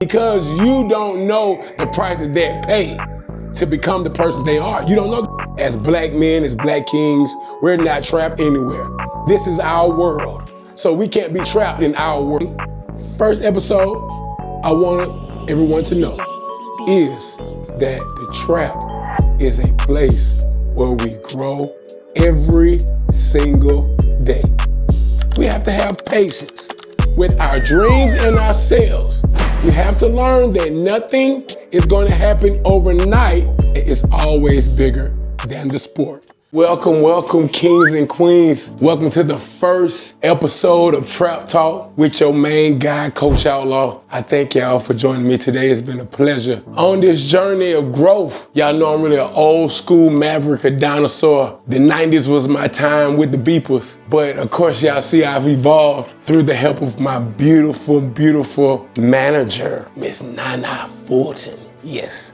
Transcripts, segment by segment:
Because you don't know the price that they pay to become the person they are. You don't know. As black men, as black kings, we're not trapped anywhere. This is our world. So we can't be trapped in our world. First episode, I want everyone to know is that the trap is a place where we grow every single day. We have to have patience with our dreams and ourselves. We have to learn that nothing is going to happen overnight. It's always bigger than the sport. Welcome, kings and queens. Welcome to the first episode of Trap Talk with your main guy, Coach Outlaw. I thank y'all for joining me today. It's been a pleasure. On this journey of growth, y'all know I'm really an old school maverick, a dinosaur. The 90s was my time with the beepers. But of course, y'all see I've evolved through the help of my beautiful, beautiful manager, Miss Nana Fulton. Yes.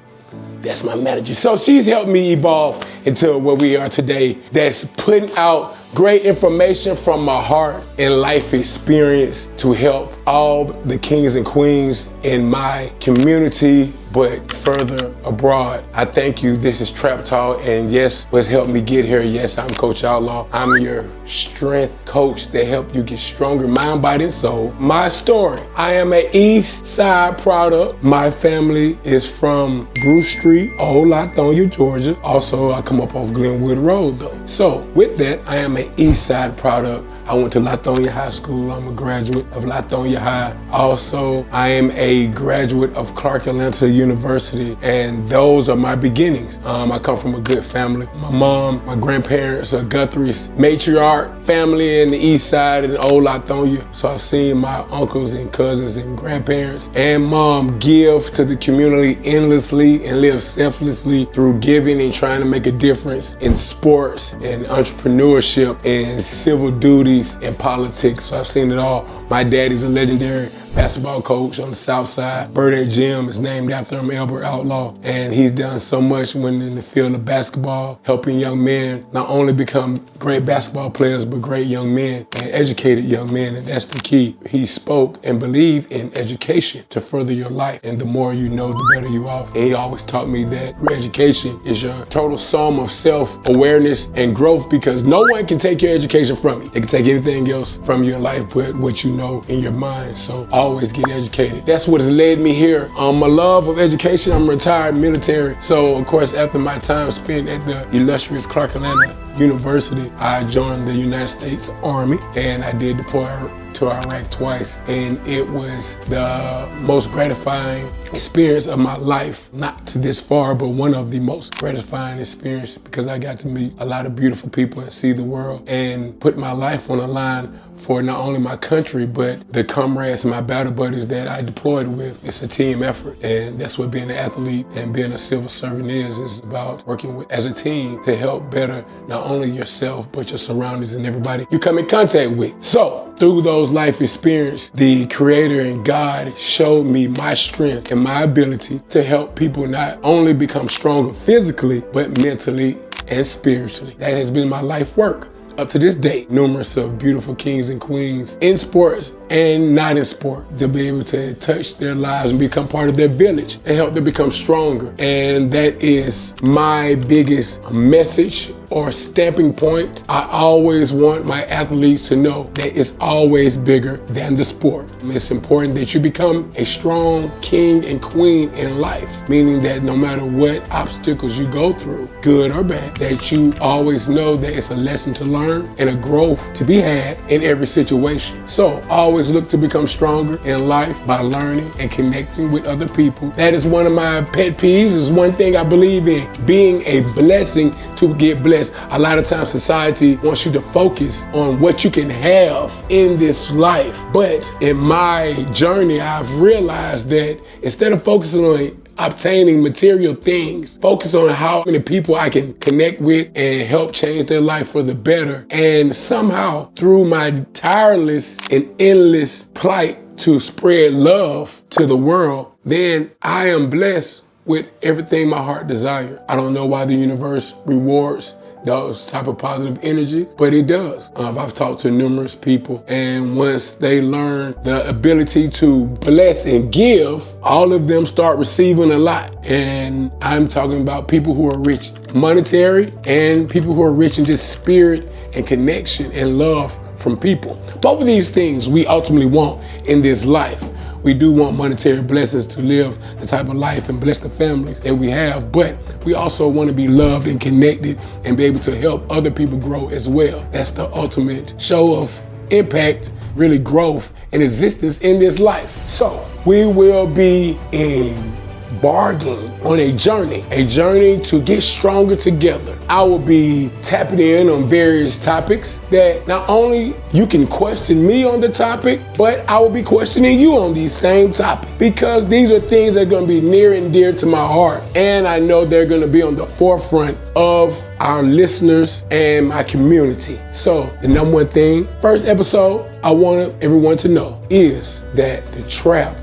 That's my manager. So she's helped me evolve into where we are today. That's putting out great information from my heart and life experience to help all the kings and queens in my community, but further abroad. I thank you. This is Trap Talk, and yes, what's helped me get here? Yes, I'm Coach Outlaw. I'm your strength coach that help you get stronger, mind, body, and soul. My story: I am an East Side product. My family is from Bruce Street, Old Lithonia, Georgia. Also, I come up off Glenwood Road, though. So, with that, I am an East Side product. I went to Lithonia High School. I'm a graduate of Lithonia High. Also, I am a graduate of Clark Atlanta University, and those are my beginnings. I come from a good family. My mom, my grandparents are Guthrie's matriarch family in the East Side and Old Lithonia. So I've seen my uncles and cousins and grandparents and mom give to the community endlessly and live selflessly through giving and trying to make a difference in sports and entrepreneurship and civil duty and politics. So I've seen it all. My daddy's a legendary basketball coach on the South Side. Birthday Gym is named after him, Albert Outlaw. And he's done so much when in the field of basketball, helping young men not only become great basketball players, but great young men and educated young men. And that's the key. He spoke and believed in education to further your life. And the more you know, the better you are. And he always taught me that education is your total sum of self-awareness and growth, because no one can take your education from you. They can take anything else from your life, but what you know in your mind. So always get educated. That's what has led me here. My love of education. I'm retired military. So of course, after my time spent at the illustrious Clark Atlanta University, I joined the United States Army, and I did deploy to Iraq twice, and it was the most gratifying experience of my life. Not to this far, but one of the most gratifying experiences, because I got to meet a lot of beautiful people and see the world and put my life on the line for not only my country, but the comrades and my battle buddies that I deployed with. It's a team effort, and that's what being an athlete and being a civil servant is. It's about working as a team to help better not only yourself, but your surroundings and everybody you come in contact with. So through those life experience, the Creator and God showed me my strength and my ability to help people not only become stronger physically, but mentally and spiritually. That has been my life work. Up to this day, numerous of beautiful kings and queens in sports and not in sport, to be able to touch their lives and become part of their village and help them become stronger. And that is my biggest message or stamping point. I always want my athletes to know that it's always bigger than the sport. It's important that you become a strong king and queen in life, meaning that no matter what obstacles you go through, good or bad, that you always know that it's a lesson to learn and a growth to be had in every situation. So always look to become stronger in life by learning and connecting with other people. That is one of my pet peeves. Is one thing I believe in, being a blessing to get blessed. A lot of times society wants you to focus on what you can have in this life. But in my journey, I've realized that instead of focusing on obtaining material things, focus on how many people I can connect with and help change their life for the better. And somehow through my tireless and endless plight to spread love to the world, then I am blessed with everything my heart desires. I don't know why the universe rewards those type of positive energy, but it does. I've talked to numerous people, and once they learn the ability to bless and give, all of them start receiving a lot. And I'm talking about people who are rich monetary and people who are rich in just spirit and connection and love from people. Both of these things we ultimately want in this life. We do want monetary blessings to live the type of life and bless the families that we have, but we also want to be loved and connected and be able to help other people grow as well. That's the ultimate show of impact, really growth and existence in this life. So we will be embarking on a journey to get stronger together. I will be tapping in on various topics that not only you can question me on the topic, but I will be questioning you on these same topics, because these are things that are going to be near and dear to my heart. And I know they're going to be on the forefront of our listeners and my community. So the number one thing, first episode, I want everyone to know is that the trap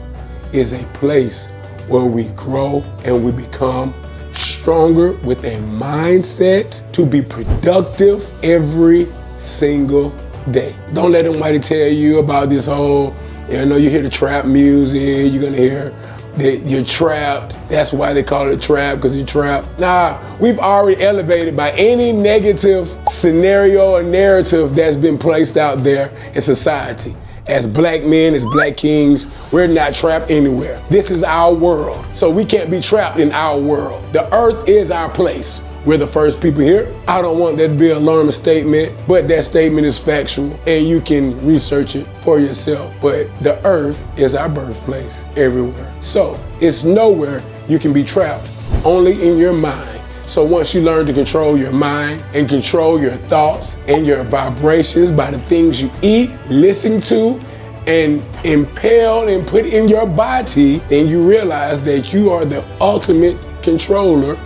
is a place where we grow and we become stronger with a mindset to be productive every single day. Don't let nobody tell you about this whole, you hear the trap music, you're gonna hear that you're trapped. That's why they call it a trap, because you're trapped. Nah, we've already elevated by any negative scenario or narrative that's been placed out there in society. As black men, as black kings, we're not trapped anywhere. This is our world, so we can't be trapped in our world. The earth is our place. We're the first people here. I don't want that to be an alarming statement, but that statement is factual, and you can research it for yourself. But the earth is our birthplace everywhere. So it's nowhere you can be trapped, only in your mind. So once you learn to control your mind and control your thoughts and your vibrations by the things you eat, listen to, and impel and put in your body, then you realize that you are the ultimate controller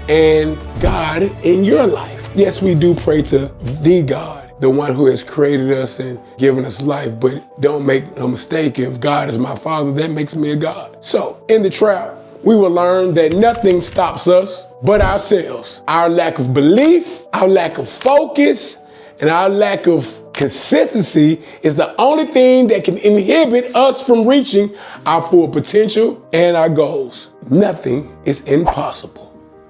and God in your life. Yes, we do pray to the God, the one who has created us and given us life, but don't make no mistake, if God is my father, that makes me a God. So in the trap, we will learn that nothing stops us but ourselves. Our lack of belief, our lack of focus, and our lack of consistency is the only thing that can inhibit us from reaching our full potential and our goals. Nothing is impossible.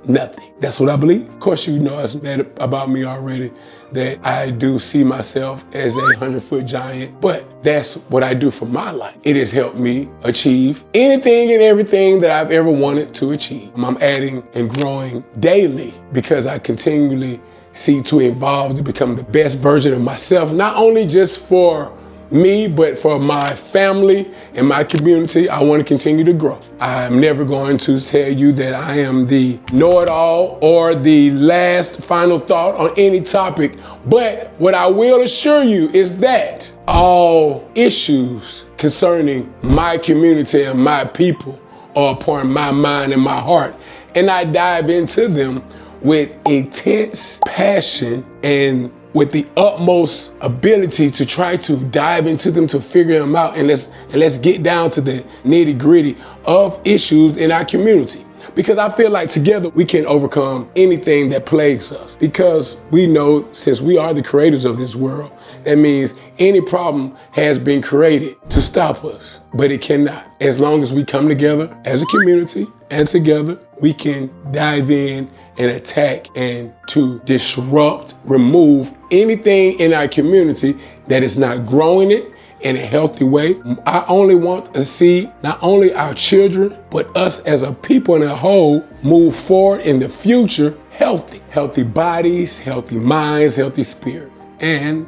Nothing. That's what I believe. Of course, you know that about me already, that I do see myself as a 100-foot giant, but that's what I do for my life. It has helped me achieve anything and everything that I've ever wanted to achieve. I'm adding and growing daily because I continually seek to evolve to become the best version of myself, not only just for me, but for my family and my community. I want to continue to grow. I'm never going to tell you that I am the know-it-all or the last final thought on any topic, but what I will assure you is that all issues concerning my community and my people are upon my mind and my heart, and I dive into them with intense passion and with the utmost ability to try to dive into them, to figure them out, and let's get down to the nitty-gritty of issues in our community. Because I feel like together we can overcome anything that plagues us. Because we know, since we are the creators of this world, that means any problem has been created to stop us, but it cannot. As long as we come together as a community and together, we can dive in and attack and to disrupt, remove anything in our community that is not growing it in a healthy way. I only want to see not only our children, but us as a people in a whole move forward in the future healthy. Healthy bodies, healthy minds, healthy spirit. And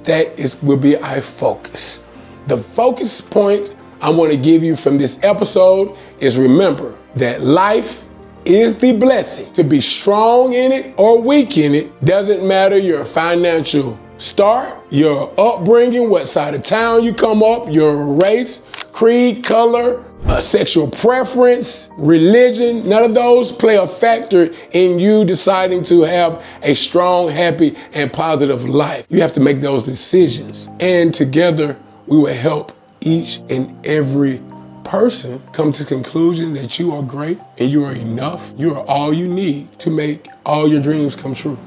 that will be our focus. The focus point I want to give you from this episode is, remember that life is the blessing. To be strong in it or weak in it doesn't matter your financial start, your upbringing, what side of town you come up, your race, creed, color, sexual preference, religion. None of those play a factor in you deciding to have a strong, happy, and positive life. You have to make those decisions, and together we will help each and every person come to the conclusion that you are great and you are enough. You are all you need to make all your dreams come true.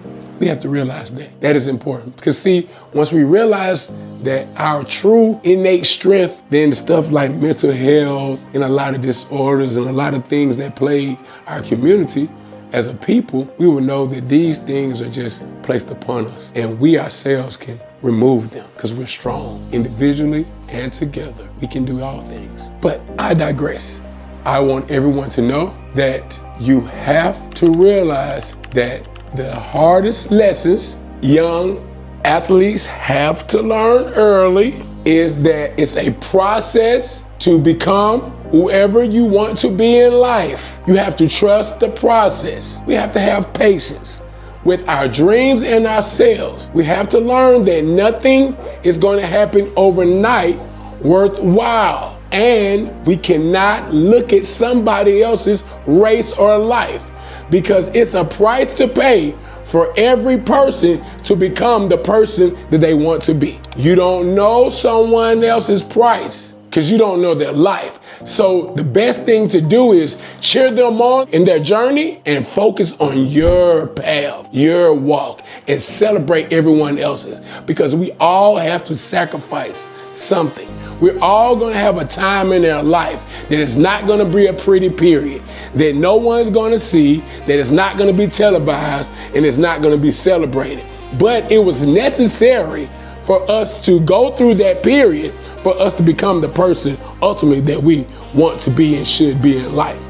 We have to realize that. That is important. Because see, once we realize that our true innate strength, then stuff like mental health and a lot of disorders and a lot of things that plague our community as a people, we will know that these things are just placed upon us and we ourselves can remove them because we're strong individually and together. We can do all things. But I digress. I want everyone to know that you have to realize that the hardest lessons young athletes have to learn early is that it's a process to become whoever you want to be in life. You have to trust the process. We have to have patience with our dreams and ourselves. We have to learn that nothing is going to happen overnight worthwhile. And we cannot look at somebody else's race or life because it's a price to pay for every person to become the person that they want to be. You don't know someone else's price because you don't know their life. So the best thing to do is cheer them on in their journey and focus on your path, your walk, and celebrate everyone else's because we all have to sacrifice something. We're all going to have a time in their life that is not going to be a pretty period, that no one's going to see, that is not going to be televised, and it's not going to be celebrated. But it was necessary for us to go through that period for us to become the person ultimately that we want to be and should be in life.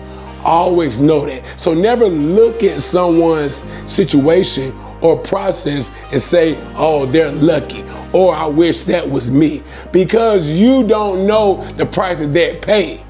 Always know that. So never look at someone's situation or process and say, oh, they're lucky, or I wish that was me, because you don't know the price that they paid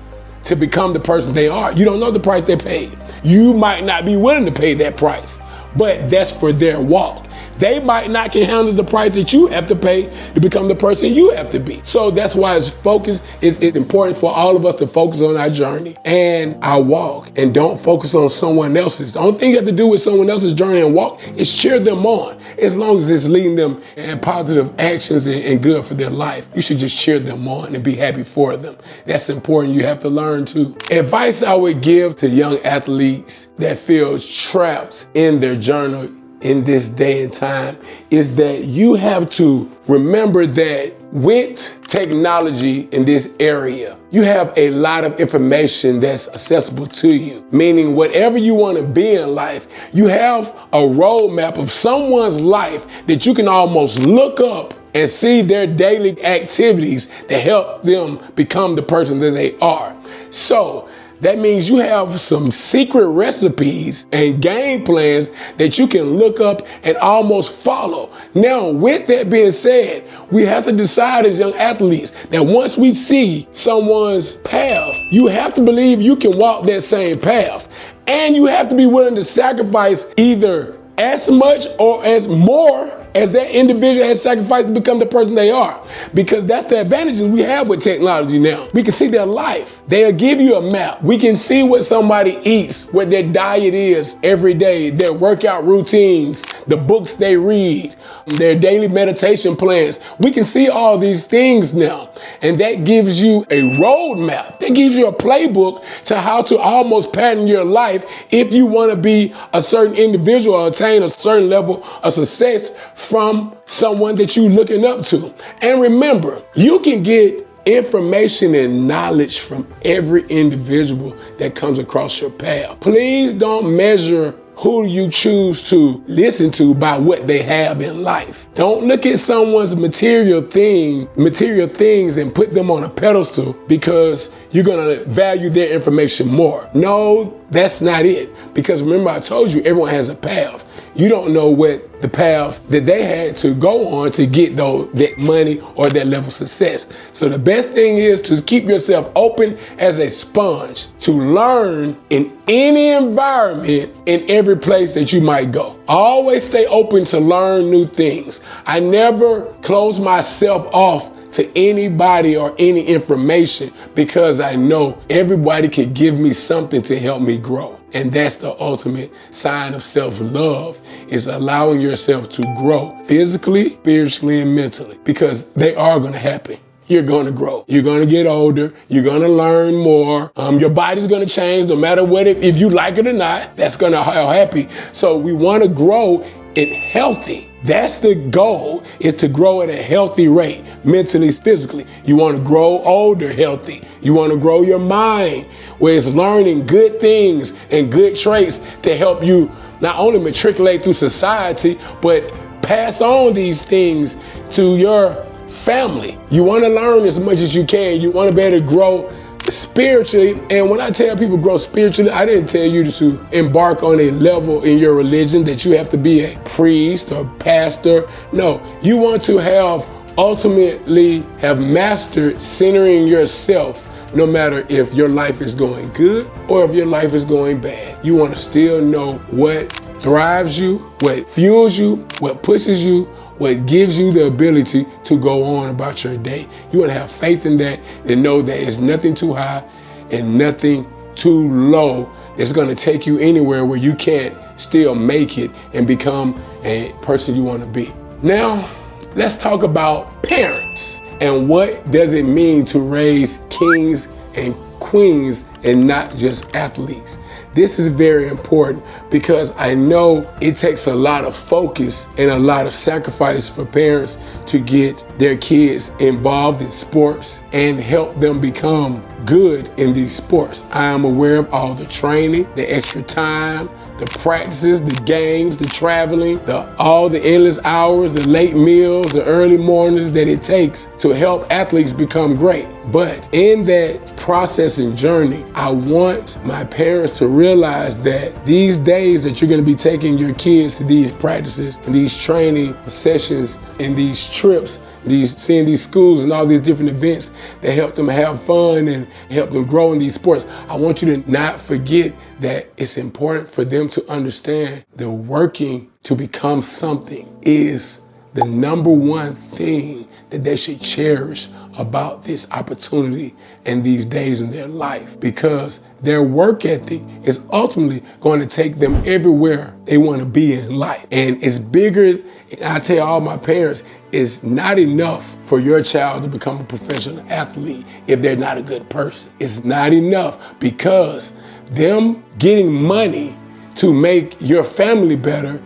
to become the person they are. You don't know the price they paid. You might not be willing to pay that price, but that's for their walk. They might not can handle the price that you have to pay to become the person you have to be. So that's why it's important for all of us to focus on our journey and our walk and don't focus on someone else's. The only thing you have to do with someone else's journey and walk is cheer them on. As long as it's leading them in positive actions and good for their life, you should just cheer them on and be happy for them. That's important. You have to learn too. Advice I would give to young athletes that feel trapped in their journey in this day and time is that you have to remember that with technology in this area, you have a lot of information that's accessible to you, meaning whatever you want to be in life, you have a roadmap of someone's life that you can almost look up and see their daily activities that help them become the person that they are. So that means you have some secret recipes and game plans that you can look up and almost follow. Now, with that being said, we have to decide as young athletes that once we see someone's path, you have to believe you can walk that same path. And you have to be willing to sacrifice either as much or as more as that individual has sacrificed to become the person they are. Because that's the advantages we have with technology now. We can see their life. They'll give you a map. We can see what somebody eats, what their diet is every day, their workout routines, the books they read, their daily meditation plans. We can see all these things now. And that gives you a roadmap. That gives you a playbook to how to almost pattern your life if you want to be a certain individual or attain a certain level of success from someone that you're looking up to. And remember, you can get information and knowledge from every individual that comes across your path. Please don't measure who you choose to listen to by what they have in life. Don't look at someone's material things and put them on a pedestal because you're gonna value their information more. No, that's not it. Because remember, I told you, everyone has a path. You don't know what the path that they had to go on to get that money or that level of success. So the best thing is to keep yourself open as a sponge to learn in any environment, in every place that you might go. Always stay open to learn new things. I never close myself off to anybody or any information because I know everybody can give me something to help me grow. And that's the ultimate sign of self-love, is allowing yourself to grow physically, spiritually, and mentally, because they are going to happen. You're going to grow. You're going to get older. You're going to learn more. Your body's going to change no matter what, if you like it or not. That's going to happen. So we want to grow it healthy. That's the goal, is to grow at a healthy rate, mentally, physically. You want to grow older healthy. You want to grow your mind, where it's learning good things and good traits to help you not only matriculate through society, but pass on these things to your family. You want to learn as much as you can. You want to be able to grow spiritually. And when I tell people grow spiritually, I didn't tell you to embark on a level in your religion that you have to be a priest or pastor. No, you want to ultimately have mastered centering yourself, no matter if your life is going good or if your life is going bad. You want to still know what thrives you, what fuels you, what pushes you, what gives you the ability to go on about your day. You want to have faith in that and know that it's nothing too high and nothing too low that's going to take you anywhere where you can't still make it and become a person you want to be. Now, let's talk about parents and what does it mean to raise kings and queens and not just athletes. This is very important because I know it takes a lot of focus and a lot of sacrifice for parents to get their kids involved in sports and help them become good in these sports. I am aware of all the training, the extra time, the practices, the games, the traveling, all the endless hours, the late meals, the early mornings that it takes to help athletes become great. But in that process and journey, I want my parents to realize that these days that you're going to be taking your kids to these practices and these training sessions and these trips, seeing these schools and all these different events that help them have fun and help them grow in these sports. I want you to not forget that it's important for them to understand the working to become something is the number one thing that they should cherish about this opportunity and these days in their life, because their work ethic is ultimately going to take them everywhere they want to be in life. And it's bigger. I tell all my parents, it's not enough for your child to become a professional athlete if they're not a good person. It's not enough, because them getting money to make your family better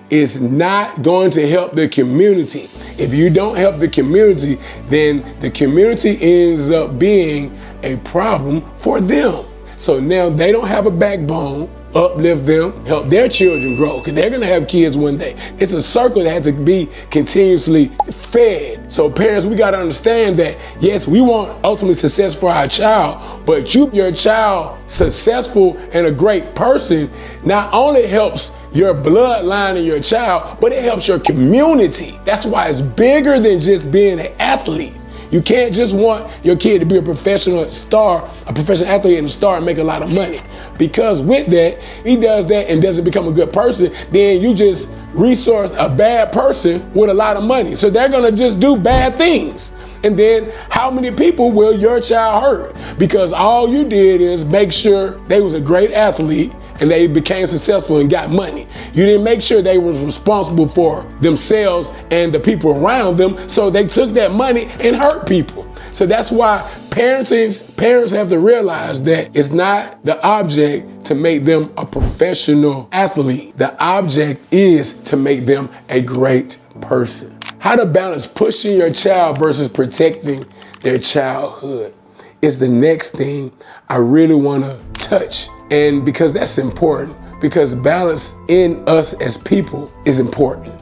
is not going to help the community. If you don't help the community, then the community ends up being a problem for them. So now they don't have a backbone. Uplift them, help their children grow, because they're going to have kids one day. It's a circle that has to be continuously fed. So parents, we got to understand that, yes, we want ultimate success for our child, but your child successful and a great person not only helps your bloodline and your child, but it helps your community. That's why it's bigger than just being an athlete. You can't just want your kid to be a professional star, a professional athlete and a star and make a lot of money. Because with that, he does that and doesn't become a good person, then you just resource a bad person with a lot of money. So they're gonna just do bad things. And then how many people will your child hurt? Because all you did is make sure they was a great athlete and they became successful and got money. You didn't make sure they was responsible for themselves and the people around them, so they took that money and hurt people. So that's why parents have to realize that it's not the object to make them a professional athlete. The object is to make them a great person. How to balance pushing your child versus protecting their childhood is the next thing I really want to touch. And because that's important, because balance in us as people is important.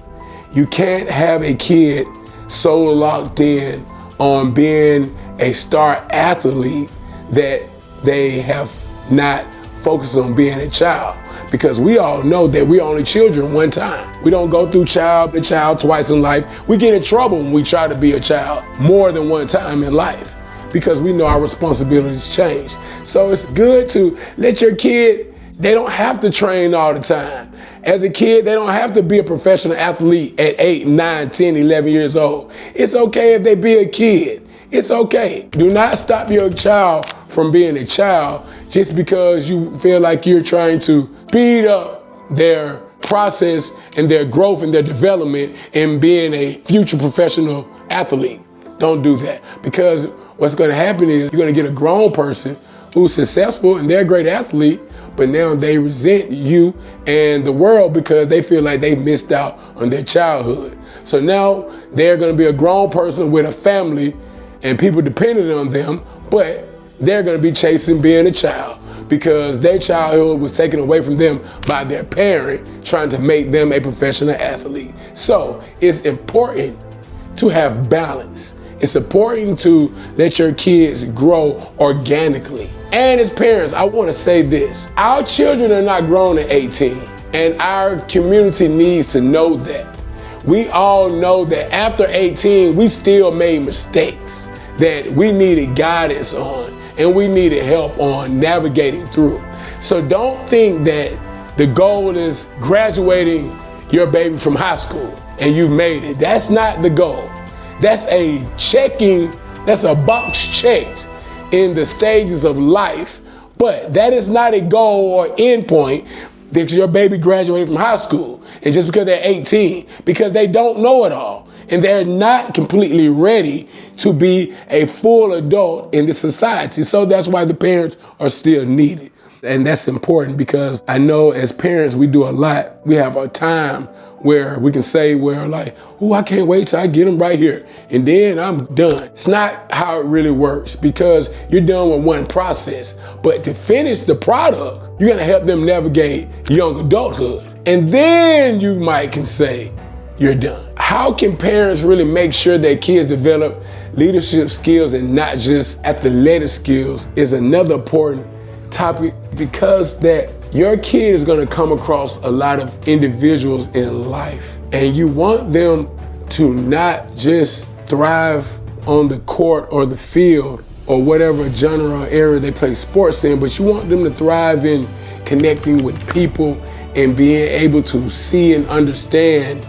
You can't have a kid so locked in on being a star athlete that they have not focused on being a child. Because we all know that we're only children one time. We don't go through child to child twice in life. We get in trouble when we try to be a child more than one time in life, because we know our responsibilities change. So it's good to let your kid, they don't have to train all the time. As a kid, they don't have to be a professional athlete at 8, 9, 10, 11 years old. It's okay if they be a kid. It's okay. Do not stop your child from being a child just because you feel like you're trying to speed up their process and their growth and their development in being a future professional athlete. Don't do that, because what's going to happen is you're going to get a grown person who's successful and they're a great athlete, but now they resent you and the world because they feel like they missed out on their childhood. So now they're gonna be a grown person with a family and people depending on them, but they're gonna be chasing being a child because their childhood was taken away from them by their parent trying to make them a professional athlete. So it's important to have balance. It's important to let your kids grow organically. And as parents, I want to say this. Our children are not grown at 18, and our community needs to know that. We all know that after 18, we still made mistakes that we needed guidance on and we needed help on navigating through. So don't think that the goal is graduating your baby from high school and you've made it. That's not the goal. That's a box checked in the stages of life, but that is not a goal or end point that your baby graduated from high school. And just because they're 18, because they don't know it all and they're not completely ready to be a full adult in this society. So that's why the parents are still needed. And that's important because I know as parents, we do a lot. We have a time where we can say, oh, I can't wait till I get them right here. And then I'm done. It's not how it really works because you're done with one process. But to finish the product, you're gonna help them navigate young adulthood. And then you can say, you're done. How can parents really make sure their kids develop leadership skills and not just athletic skills is another important topic, because that your kid is going to come across a lot of individuals in life, and you want them to not just thrive on the court or the field or whatever genre or area they play sports in, but you want them to thrive in connecting with people and being able to see and understand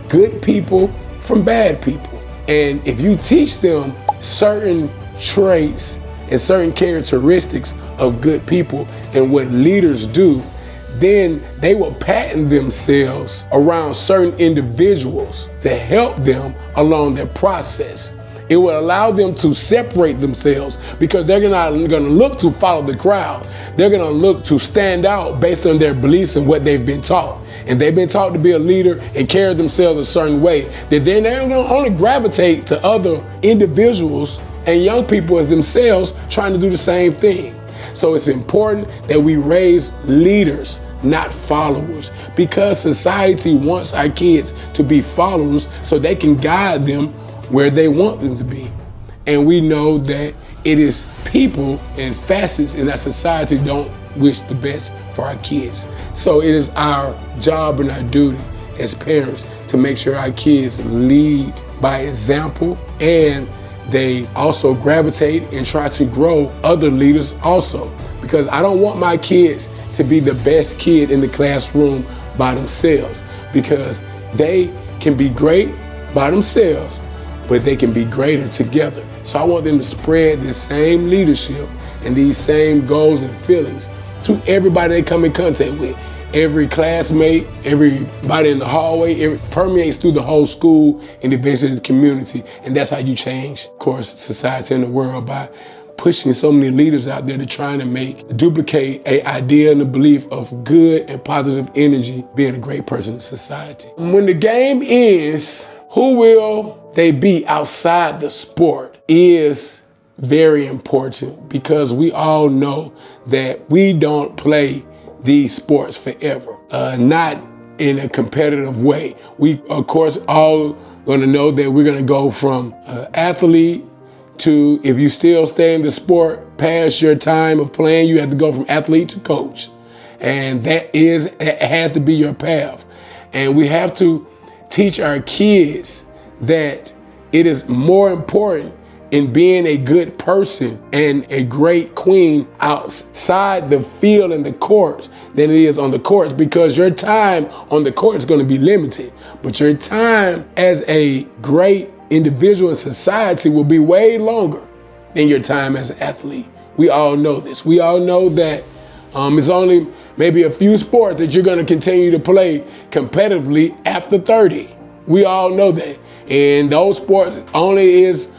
good people from bad people. And if you teach them certain traits and certain characteristics of good people and what leaders do, then they will pattern themselves around certain individuals to help them along their process. It will allow them to separate themselves because they're not going to look to follow the crowd. They're going to look to stand out based on their beliefs and what they've been taught. And they've been taught to be a leader and carry themselves a certain way, that then they're going to only gravitate to other individuals and young people as themselves trying to do the same thing. So it's important that we raise leaders, not followers, because society wants our kids to be followers so they can guide them where they want them to be. And we know that it is people and facets in our society don't wish the best for our kids. So it is our job and our duty as parents to make sure our kids lead by example, and they also gravitate and try to grow other leaders also. Because I don't want my kids to be the best kid in the classroom by themselves, because they can be great by themselves, but they can be greater together. So I want them to spread this same leadership and these same goals and feelings to everybody they come in contact with. Every classmate, everybody in the hallway, it permeates through the whole school and eventually the community. And that's how you change, of course, society and the world, by pushing so many leaders out there to trying to duplicate an idea and a belief of good and positive energy, being a great person in society. When the game ends, who will they be outside the sport is very important, because we all know that we don't play these sports forever, not in a competitive way. We, of course, all gonna know that we're gonna go from athlete to, if you still stay in the sport past your time of playing, you have to go from athlete to coach. And that has to be your path. And we have to teach our kids that it is more important in being a good person and a great queen outside the field and the courts than it is on the courts, because your time on the court is going to be limited, but your time as a great individual in society will be way longer than your time as an athlete. We all know this. We all know that it's only maybe a few sports that you're going to continue to play competitively after 30. We all know that. And those sports only is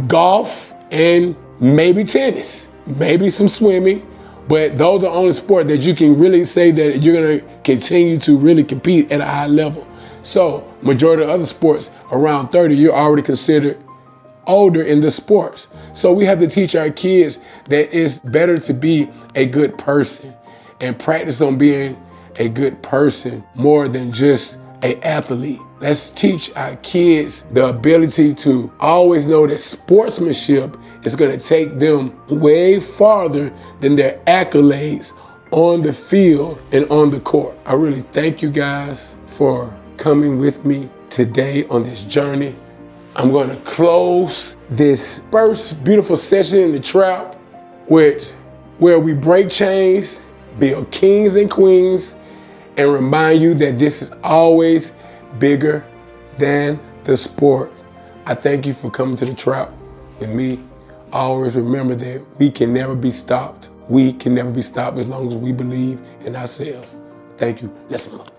golf and maybe tennis, maybe some swimming, But those are the only sports that you can really say that you're gonna continue to really compete at a high level. So majority of other sports around 30, you're already considered older in the sports. So we have to teach our kids that it's better to be a good person and practice on being a good person more than just an athlete. Let's teach our kids the ability to always know that sportsmanship is going to take them way farther than their accolades on the field and on the court. I really thank you guys for coming with me today on this journey. I'm going to close this first beautiful session in the trap with where we break chains, build kings and queens, and remind you that this is always bigger than the sport. I thank you for coming to the trap with me. Always remember that we can never be stopped. We can never be stopped as long as we believe in ourselves. Thank you. Let's move.